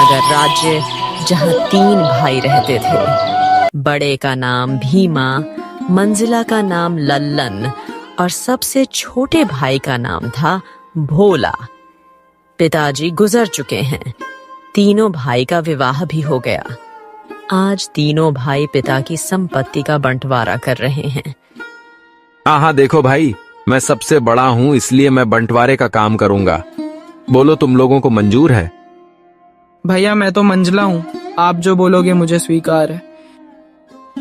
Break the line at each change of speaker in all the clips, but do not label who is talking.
नगर राज्य जहाँ 3 भाई रहते थे। बड़े का नाम भीमा, मंजिला का नाम लल्लन और सबसे छोटे भाई का नाम था भोला। पिताजी गुजर चुके हैं। तीनों भाई का विवाह भी हो गया। आज तीनों भाई पिता की संपत्ति का बंटवारा कर रहे हैं।
हाँ देखो भाई, मैं सबसे बड़ा हूँ, इसलिए मैं बंटवारे का काम करूंगा। बोलो, तुम लोगों को मंजूर है?
भैया मैं तो मंजिला हूँ, आप जो बोलोगे मुझे स्वीकार है।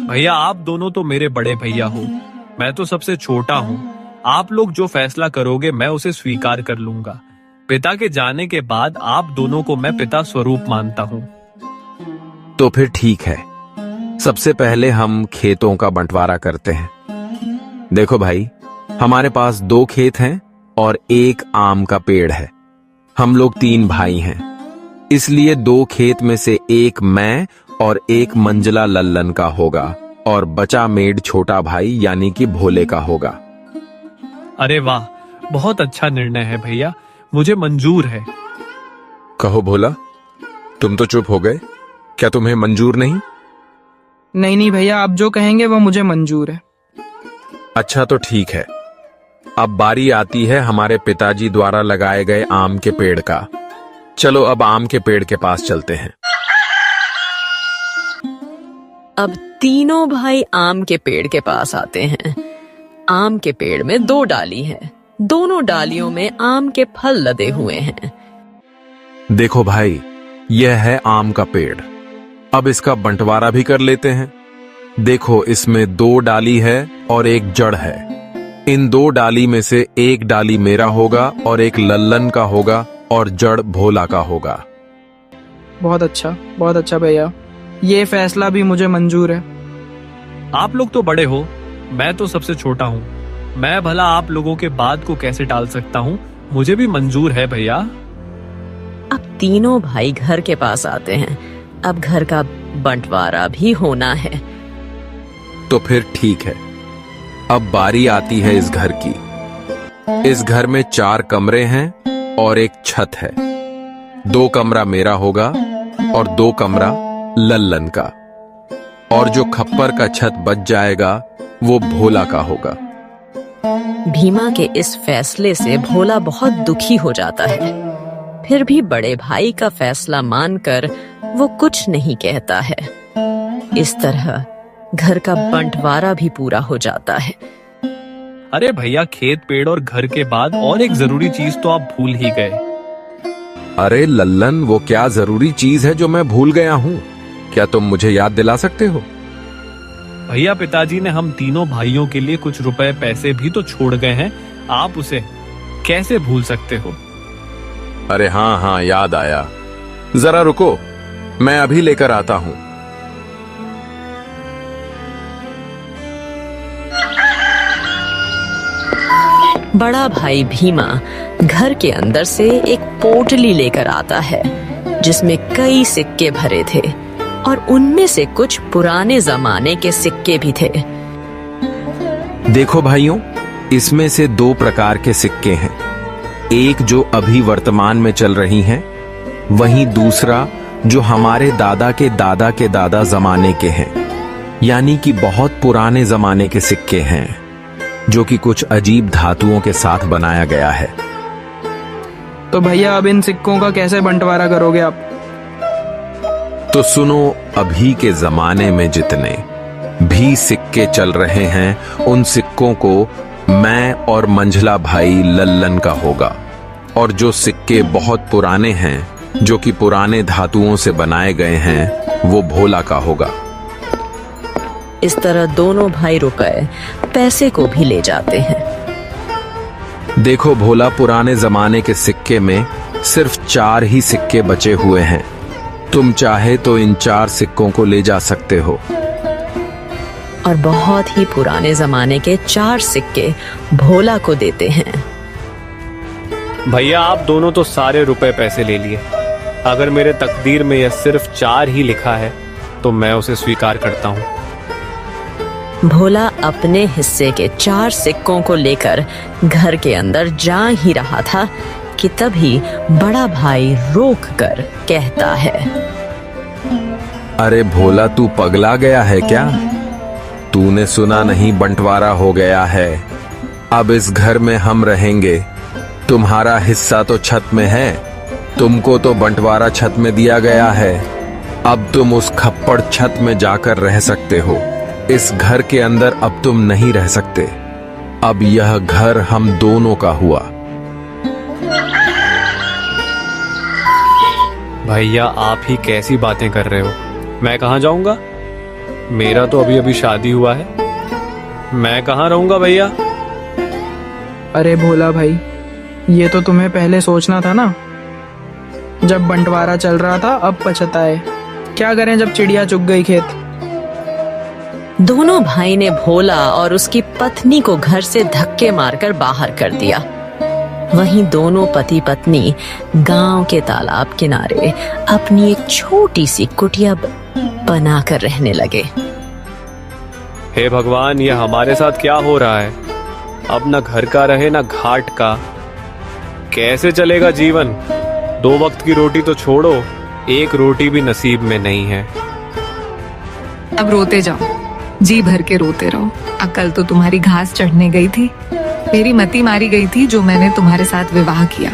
भैया आप दोनों तो मेरे बड़े भैया हो, मैं तो सबसे छोटा हूँ। आप लोग जो फैसला करोगे मैं उसे स्वीकार कर लूंगा। पिता के जाने के बाद आप दोनों को मैं पिता स्वरूप मानता हूँ।
तो फिर ठीक है, सबसे पहले हम खेतों का बंटवारा करते हैं। देखो भाई, हमारे पास 2 खेत हैं और 1 आम का पेड़ है। हम लोग 3 भाई हैं, इसलिए 2 खेत में से 1 मैं और 1 मंजिला लल्लन का होगा और बचा मेड छोटा भाई यानी कि भोले का होगा।
अरे वाह, बहुत अच्छा निर्णय है भैया, मुझे मंजूर है।
कहो भोला, तुम तो चुप हो गए, क्या तुम्हें मंजूर नहीं?
नहीं भैया, आप जो कहेंगे वो मुझे मंजूर है।
अच्छा तो ठीक है, अब बारी आती है हमारे पिताजी द्वारा लगाए गए आम के पेड़ का। चलो अब आम के पेड़ के पास चलते हैं।
अब तीनों भाई आम के पेड़ के पास आते हैं। आम के पेड़ में 2 डाली है। दोनों डालियों में आम के फल लदे हुए हैं।
देखो भाई, यह है आम का पेड़। अब इसका बंटवारा भी कर लेते हैं। देखो, इसमें 2 डाली है और 1 जड़ है। इन 2 डाली में से 1 डाली मेरा होगा और 1 लल्लन का होगा और जड़ भोला का होगा।
बहुत अच्छा भैया, ये फैसला भी मुझे मंजूर है।
आप लोग तो बड़े हो, मैं तो सबसे छोटा हूँ। मैं भला आप लोगों के बात को कैसे टाल सकता हूँ? मुझे भी मंजूर है भैया।
अब तीनों भाई घर के पास आते हैं। अब घर का बंटवारा भी होना है।
तो फिर ठीक है, अब बारी आती है इस घर की। इस घर में 4 कमरे हैं और 1 छत है। 2 कमरा मेरा होगा और 2 कमरा लल्लन का, और जो खप्पर का छत बच जाएगा वो भोला का होगा।
भीमा के इस फैसले से भोला बहुत दुखी हो जाता है। फिर भी बड़े भाई का फैसला मानकर वो कुछ नहीं कहता है। इस तरह घर का बंटवारा भी पूरा हो जाता है।
अरे भैया, खेत पेड़ और घर के बाद और एक जरूरी चीज तो आप भूल ही गए।
अरे लल्लन, वो क्या जरूरी चीज है जो मैं भूल गया हूँ? क्या तुम मुझे याद दिला सकते हो?
भैया, पिताजी ने हम तीनों भाइयों के लिए कुछ रुपए पैसे भी तो छोड़ गए हैं, आप उसे कैसे भूल सकते हो?
अरे हाँ, याद आया। जरा रुको, मैं अभी लेकर आता हूँ।
बड़ा भाई भीमा घर के अंदर से एक पोटली लेकर आता है जिसमें कई सिक्के भरे थे और उनमें से कुछ पुराने जमाने के सिक्के भी थे।
देखो भाइयों, इसमें से 2 प्रकार के सिक्के हैं। एक जो अभी वर्तमान में चल रही हैं, वहीं दूसरा जो हमारे दादा के दादा के दादा जमाने के हैं, यानी कि बहुत पुराने जमाने के सिक्के हैं, जो कि कुछ अजीब धातुओं के साथ बनाया गया है।
तो भैया अब इन सिक्कों का कैसे बंटवारा करोगे आप?
तो सुनो, अभी के जमाने में जितने भी सिक्के चल रहे हैं, उन सिक्कों को मैं और मंझला भाई लल्लन का होगा, और जो सिक्के बहुत पुराने हैं, जो कि पुराने धातुओं से बनाए गए हैं, वो भोला का होगा।
इस तरह दोनों भाई रुपए पैसे को भी ले जाते हैं।
देखो भोला, पुराने जमाने के सिक्के में सिर्फ 4 ही सिक्के बचे हुए हैं। तुम चाहे तो इन 4 सिक्कों को ले जा सकते हो।
और बहुत ही पुराने जमाने के 4 सिक्के भोला को देते हैं।
भैया, आप दोनों तो सारे रुपए पैसे ले लिए। अगर मेरे तकदीर में यह सिर्फ 4 ही लिखा है तो मैं उसे स्वीकार करता हूँ।
भोला अपने हिस्से के 4 सिक्कों को लेकर घर के अंदर जा ही रहा था कि तभी बड़ा भाई रोक कर कहता है,
अरे भोला, तू पगला गया है क्या? तूने सुना नहीं बंटवारा हो गया है। अब इस घर में हम रहेंगे। तुम्हारा हिस्सा तो छत में है। तुमको तो बंटवारा छत में दिया गया है। अब तुम उस खप्पड़ छत में जाकर रह सकते हो। इस घर के अंदर अब तुम नहीं रह सकते। अब यह घर हम दोनों का हुआ।
भैया आप ही कैसी बातें कर रहे हो? मैं कहाँ जाऊंगा? मेरा तो अभी अभी शादी हुआ है। मैं कहाँ रहूंगा भैया?
अरे भोला भाई, ये तो तुम्हें पहले सोचना था ना। जब बंटवारा चल रहा था अब पछताए। क्या करें जब चिड़िया चुग गई खेत।
दोनों भाई ने भोला और उसकी पत्नी को घर से धक्के मारकर बाहर कर दिया। वहीं दोनों पति पत्नी गांव के तालाब किनारे अपनी एक छोटी सी कुटिया बनाकर रहने लगे।
हे भगवान, ये हमारे साथ क्या हो रहा है? अब ना घर का रहे ना घाट का। कैसे चलेगा जीवन? 2 वक्त की रोटी तो छोड़ो, एक रोटी भी नसीब में नहीं है।
अब रोते जाओ, जी भर के रोते रहो। अकल तो तुम्हारी घास चढ़ने गई थी। मेरी मती मारी गई थी जो मैंने तुम्हारे साथ विवाह किया।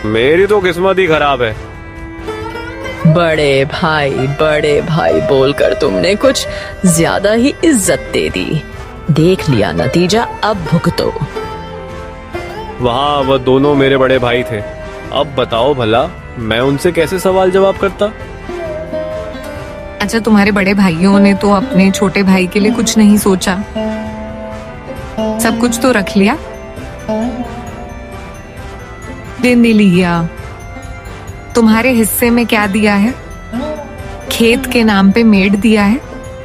मेरी तो किस्मत ही खराब है।
बड़े भाई बोलकर तुमने कुछ ज्यादा ही इज्जत दे दी। देख लिया नतीजा, अब भुगतो।
वहाँ वह दोनों मेरे बड़े भाई थे। अब बताओ भला मैं उनसे कैसे सवाल जवाब करता?
अच्छा, तुम्हारे बड़े भाइयों ने तो अपने छोटे भाई के लिए कुछ नहीं सोचा। सब कुछ तो रख लिया, दे लिया। तुम्हारे हिस्से में क्या दिया है? खेत के नाम पे मेड़ दिया है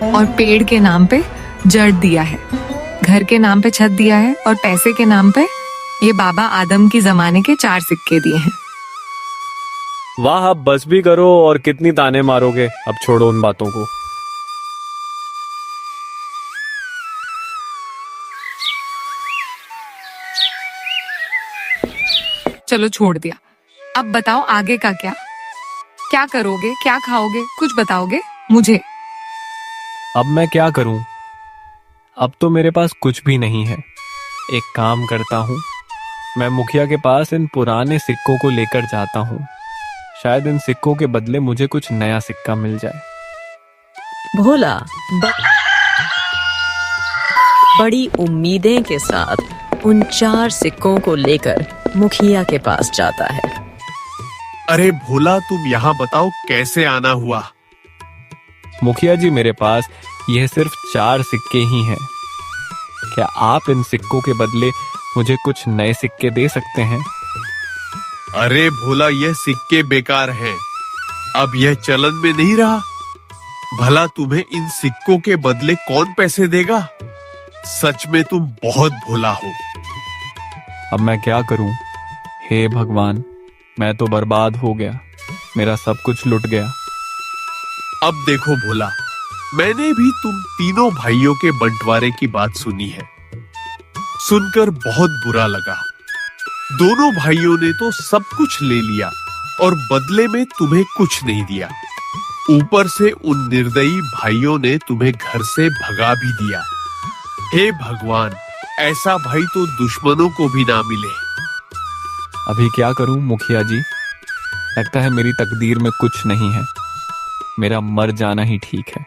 और पेड़ के नाम पे जड़ दिया है। घर के नाम पे छत दिया है और पैसे के नाम पे ये बाबा आदम की जमाने के 4 सिक्के दिए हैं।
वाह, अब बस भी करो। और कितनी ताने मारोगे? अब छोड़ो उन बातों को।
चलो छोड़ दिया। अब बताओ आगे का क्या? क्या करोगे, क्या खाओगे, कुछ बताओगे मुझे?
अब मैं क्या करूं? अब तो मेरे पास कुछ भी नहीं है। एक काम करता हूं, मैं मुखिया के पास इन पुराने सिक्कों को लेकर जाता हूं। शायद इन सिक्कों के बदले मुझे कुछ नया सिक्का मिल जाए।
भोला बड़ी उम्मीदें के साथ उन 4 सिक्कों को लेकर मुखिया के पास जाता है।
अरे भोला, तुम यहाँ बताओ कैसे आना हुआ?
मुखिया जी, मेरे पास यह सिर्फ 4 सिक्के ही हैं। क्या आप इन सिक्कों के बदले मुझे कुछ नए सिक्के दे सकते हैं?
अरे भोला, यह सिक्के बेकार हैं। अब यह चलन में नहीं रहा। भला तुम्हें इन सिक्कों के बदले कौन पैसे देगा? सच में तुम बहुत भोला हो।
अब मैं क्या करूं? हे भगवान, मैं तो बर्बाद हो गया। मेरा सब कुछ लुट गया।
अब देखो भोला, मैंने भी तुम तीनों भाइयों के बंटवारे की बात सुनी है। सुनकर बहुत बुरा लगा। दोनों भाइयों ने तो सब कुछ ले लिया और बदले में तुम्हें कुछ नहीं दिया। ऊपर से उन निर्दयी भाइयों ने तुम्हें घर से भगा भी दिया। हे भगवान, ऐसा भाई तो दुश्मनों को भी ना मिले।
अभी क्या करूं मुखिया जी? लगता है मेरी तकदीर में कुछ नहीं है। मेरा मर जाना ही ठीक है।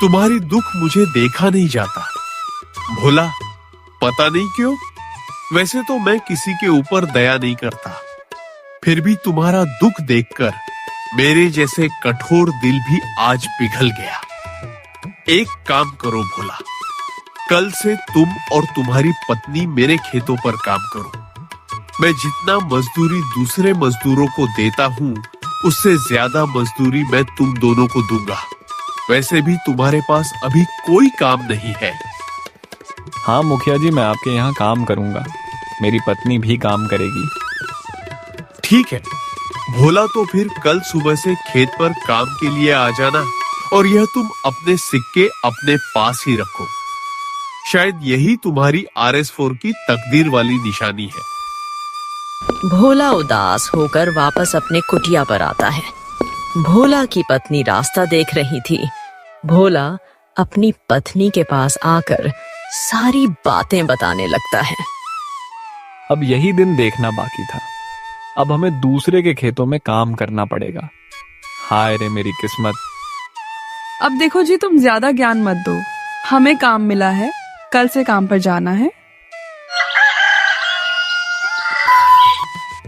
तुम्हारी दुख मुझे देखा नहीं जाता भोला, पता नहीं क्यों। वैसे तो मैं किसी के ऊपर दया नहीं करता, फिर भी तुम्हारा दुख देखकर मेरे जैसे कठोर दिल भी आज पिघल गया। एक काम करो भोला, कल से तुम और तुम्हारी पत्नी मेरे खेतों पर काम करो। मैं जितना मजदूरी दूसरे मजदूरों को देता हूँ, उससे ज्यादा मजदूरी मैं तुम दोनों को दूंगा। वैसे भी तुम्हारे पास अभी कोई काम नहीं है।
हाँ मुखिया जी, मैं आपके यहाँ काम करूंगा। मेरी पत्नी भी काम करेगी।
ठीक है भोला, तो फिर कल सुबह से खेत पर काम के लिए आ जाना और यह तुम अपने सिक्के अपने पास ही रखो। शायद यही तुम्हारी RS4 की तकदीर वाली निशानी है।
भोला उदास होकर वापस अपने कुटिया पर आता है। भोला की पत्नी रास्ता देख रही थी। भोला अपनी पत्नी के पास आकर सारी बातें बताने लगता है।
अब यही दिन देखना बाकी था। अब हमें दूसरे के खेतों में काम करना पड़ेगा। हाय रे मेरी किस्मत।
अब देखो जी, तुम ज्यादा ज्ञान मत दो। हमें काम मिला है, कल से काम पर जाना है।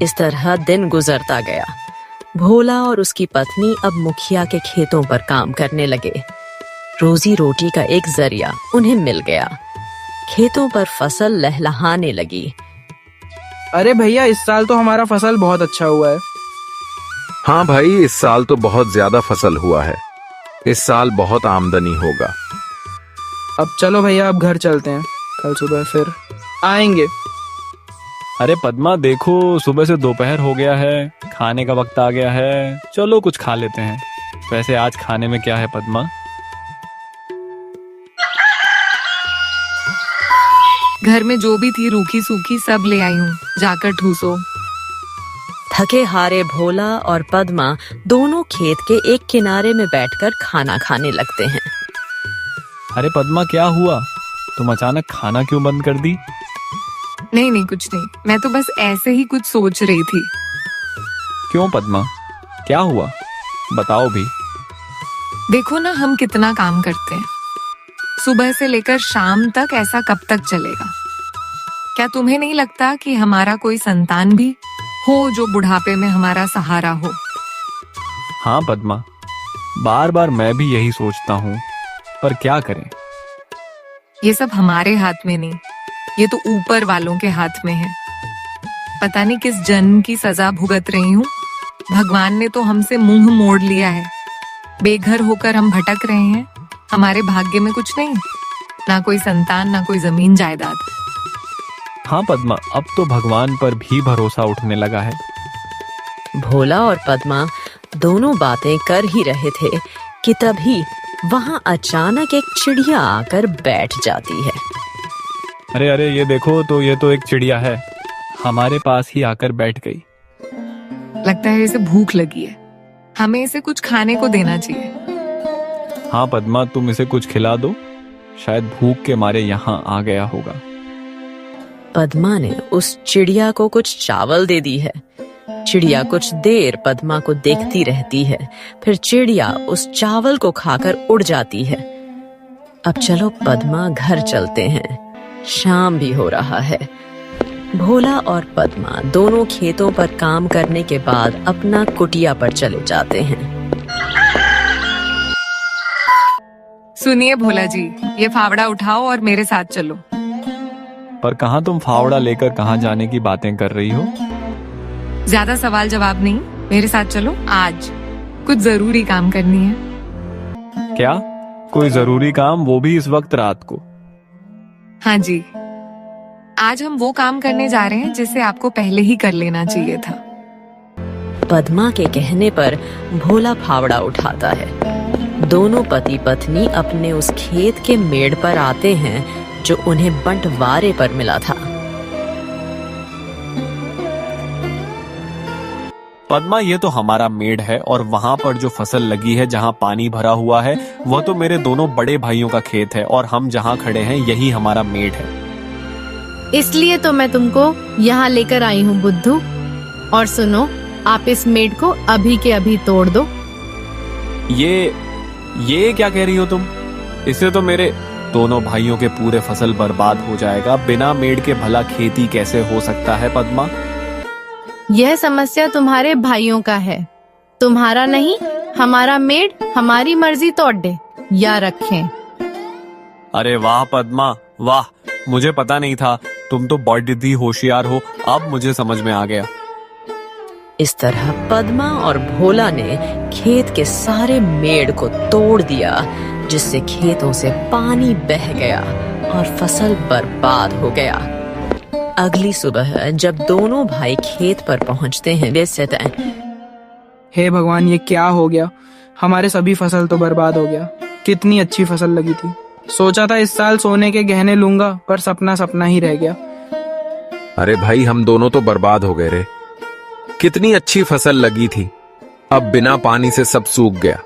इस तरह दिन गुजरता गया। भोला और उसकी पत्नी अब मुखिया के खेतों पर काम करने लगे। रोजी रोटी का एक जरिया उन्हें मिल गया। खेतों पर फसल लहलहाने लगी।
अरे भैया, इस साल तो हमारा फसल बहुत अच्छा हुआ है।
हाँ भाई, इस साल तो बहुत ज्यादा फसल हुआ है। इस साल बहुत आमदनी होगा।
अब चलो भैया, अब घर चलते हैं, कल सुबह फिर आएंगे।
अरे पद्मा देखो, सुबह से दोपहर हो गया है, खाने का वक्त आ गया है। चलो कुछ खा लेते हैं। वैसे आज खाने में क्या है पद्मा?
घर में जो भी थी रूखी सूखी सब ले आई हूँ, जाकर ठूसो।
थके हारे भोला और पद्मा दोनों खेत के एक किनारे में बैठकर खाना खाने लगते हैं।
अरे पद्मा क्या हुआ? तुम अचानक खाना क्यों बंद कर दी?
नहीं नहीं, कुछ नहीं, मैं तो बस ऐसे ही कुछ सोच रही थी।
क्यों पद्मा, क्या हुआ? बताओ भी।
देखो ना, हम कितना काम करते हैं, सुबह से लेकर शाम तक। ऐसा कब तक चलेगा? क्या तुम्हें नहीं लगता कि हमारा कोई संतान भी हो जो बुढ़ापे में हमारा सहारा हो?
हाँ पद्मा, बार बार मैं भी यही सोचता हूँ, पर क्या करें?
ये सब हमारे हाथ में नहीं, ये तो ऊपर वालों के हाथ में है। पता नहीं किस जन्म की सजा भुगत रही हूँ। भगवान ने तो हमसे मुंह मोड़ लिया है। बेघर होकर हम भटक रहे हैं। हमारे भाग्य में कुछ नहीं, ना कोई संतान, ना कोई जमीन जायदाद।
हाँ पद्मा, अब तो भगवान पर भी भरोसा उठने लगा है।
भोला और पद्मा दोनों बातें कर ही रहे थे कि तभी वहां अचानक एक चिड़िया आकर बैठ जाती है।
अरे अरे, ये देखो तो, ये तो एक चिड़िया है, हमारे पास ही आकर बैठ गई।
लगता है इसे भूख लगी है, हमें इसे कुछ खाने को देना चाहिए।
हाँ पद्मा, तुम इसे कुछ खिला दो, शायद भूख के मारे यहाँ आ गया होगा।
पद्मा ने उस चिड़िया को कुछ चावल दे दी है। चिड़िया कुछ देर पद्मा को देखती रहती है, फिर चिड़िया उस चावल को खाकर उड़ जाती है। अब चलो पद्मा, घर चलते हैं, शाम भी हो रहा है। भोला और पद्मा दोनों खेतों पर काम करने के बाद अपना कुटिया पर चले जाते हैं।
सुनिए भोला जी, ये फावड़ा उठाओ और मेरे साथ चलो।
पर कहाँ तुम फावड़ा लेकर कहाँ जाने की बातें कर रही हो?
ज्यादा सवाल जवाब नहीं, मेरे साथ चलो। आज कुछ जरूरी काम करनी है।
क्या? कोई जरूरी काम, वो भी इस वक्त रात को?
हाँ जी, आज हम वो काम करने जा रहे हैं जिसे आपको पहले ही कर लेना चाहिए था।
पद्मा के कहने पर भोला फावड़ा उठाता है। दोनों पति पत्नी अपने उस खेत के मेड़ पर आते हैं जो उन्हें बंटवारे पर मिला था।
पद्मा, ये तो हमारा मेड़ है और वहाँ पर जो फसल लगी है, जहाँ पानी भरा हुआ है, वह तो मेरे दोनों बड़े भाइयों का खेत है, और हम जहाँ खड़े हैं यही हमारा मेड़ है।
इसलिए तो मैं तुमको यहाँ लेकर आई हूँ बुद्धू। और सुनो, आप इस मेड़ को अभी के अभी तोड़ दो।
ये क्या कह रही हो तुम? इससे तो मेरे दोनों भाइयों के पूरे फसल बर्बाद हो जाएगा। बिना मेड़ के भला खेती कैसे हो सकता है पद्मा?
यह समस्या तुम्हारे भाइयों का है, तुम्हारा नहीं। हमारा मेड़ हमारी मर्जी तोड़ दे या रखें।
अरे वाह पद्मा, वाह, मुझे पता नहीं था, तुम तो बड़ी होशियार हो। अब मुझे समझ में आ गया।
इस तरह पद्मा और भोला ने खेत के सारे मेड़ को तोड़ दिया, जिससे खेतों से पानी बह गया और फसल बर्बाद हो गया। अगली सुबह जब दोनों भाई खेत पर पहुंचते हैं, वे कहते हैं,
हे भगवान, ये क्या हो गया? हमारे सभी फसल तो बर्बाद हो गया। कितनी अच्छी फसल लगी थी। सोचा था इस साल सोने के गहने लूंगा, पर सपना सपना ही रह गया।
अरे भाई, हम दोनों तो बर्बाद हो गए रे। कितनी अच्छी फसल लगी थी, अब बिना पानी से सब सूख गया।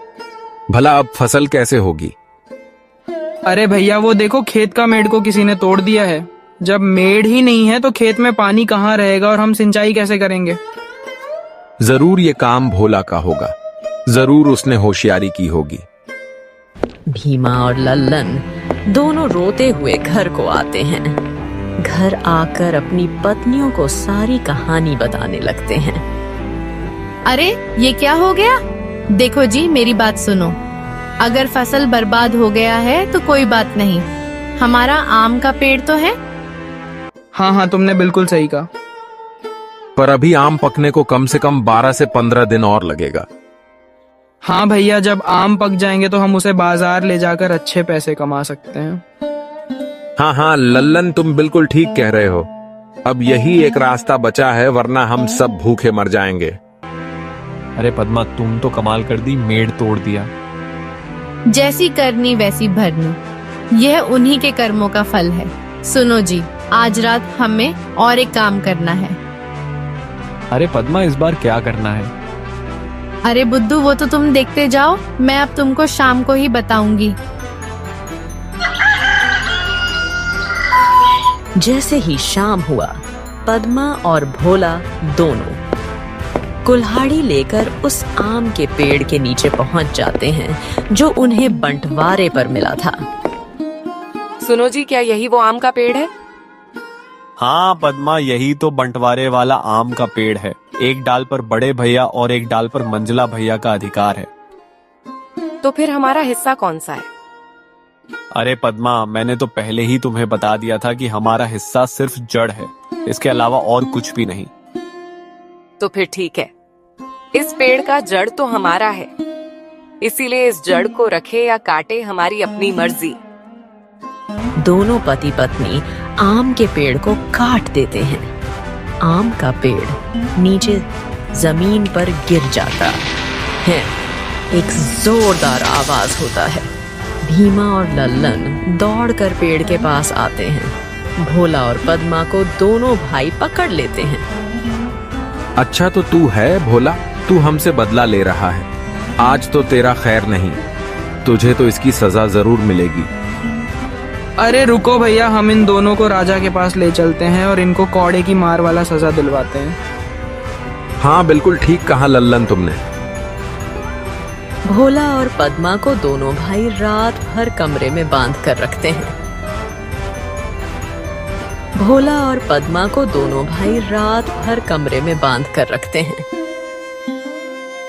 भला अब फसल कैसे होगी?
अरे भैया, वो देखो खेत का मेढ़ को किसी ने तोड़ दिया है। जब मेढ़ ही नहीं है तो खेत में पानी कहाँ रहेगा और हम सिंचाई कैसे करेंगे?
जरूर ये काम भोला का होगा, जरूर उसने होशियारी की होगी।
भीमा और लल्लन दोनों रोते हुए घर को आते हैं। घर आकर अपनी पत्नियों को सारी कहानी बताने लगते हैं।
अरे ये क्या हो गया? देखो जी, मेरी बात सुनो। अगर फसल बर्बाद हो गया है तो कोई बात नहीं, हमारा आम का पेड़ तो है।
हाँ हाँ, तुमने बिल्कुल सही कहा।
पर अभी आम पकने को कम से कम 12 से 15 दिन और लगेगा।
हाँ भैया, जब आम पक जाएंगे तो हम उसे बाजार ले जाकर अच्छे पैसे कमा सकते हैं।
हाँ हाँ लल्लन, तुम बिल्कुल ठीक कह रहे हो। अब यही एक रास्ता बचा है, वरना हम सब भूखे मर जाएंगे।
अरे पद्मा, तुम तो कमाल कर दी, मेड़ तोड़ दिया।
जैसी करनी वैसी भरनी, यह उन्हीं के कर्मों का फल है। सुनो जी, आज रात हमें और एक काम करना है।
अरे पद्मा, इस बार क्या करना है?
अरे बुद्धू, वो तो तुम देखते जाओ, मैं अब तुमको शाम को ही बताऊंगी।
जैसे ही शाम हुआ, पद्मा और भोला दोनों कुल्हाड़ी लेकर उस आम के पेड़ के नीचे पहुंच जाते हैं जो उन्हें बंटवारे पर मिला था।
सुनो जी, क्या यही वो आम का पेड़ है?
हाँ पद्मा, यही तो बंटवारे वाला आम का पेड़ है। एक डाल पर बड़े भैया और एक डाल पर मंजला भैया का अधिकार है।
तो फिर हमारा हिस्सा कौन सा है?
अरे पद्मा, मैंने तो पहले ही तुम्हें बता दिया था कि हमारा हिस्सा सिर्फ जड़ है, इसके अलावा और कुछ भी नहीं।
तो फिर ठीक है, इस पेड़ का जड़ तो हमारा है, इसीलिए इस जड़ को रखे या काटे हमारी अपनी मर्जी।
दोनों पति पत्नी आम के पेड़ को काट देते हैं। आम का पेड़ नीचे जमीन पर गिर जाता है। एक जोरदार आवाज होता है। भीमा और लल्लन दौड़कर पेड़ के पास आते हैं। भोला और पद्मा को दोनों भाई पकड़ लेते हैं।
अच्छा तो तू है भोला, तू हमसे बदला ले रहा है। आज तो तेरा खैर नहीं, तुझे तो इसकी सजा जरूर मिलेगी।
अरे रुको भैया, हम इन दोनों को राजा के पास ले चलते हैं और इनको कौड़े की मार वाला सजा दिलवाते हैं।
हाँ बिल्कुल ठीक कहा लल्लन तुमने।
भोला और पद्मा को दोनों भाई रात भर कमरे में बांध कर रखते हैं। भोला और पद्मा को दोनों भाई रात भर कमरे में बांध कर रखते हैं।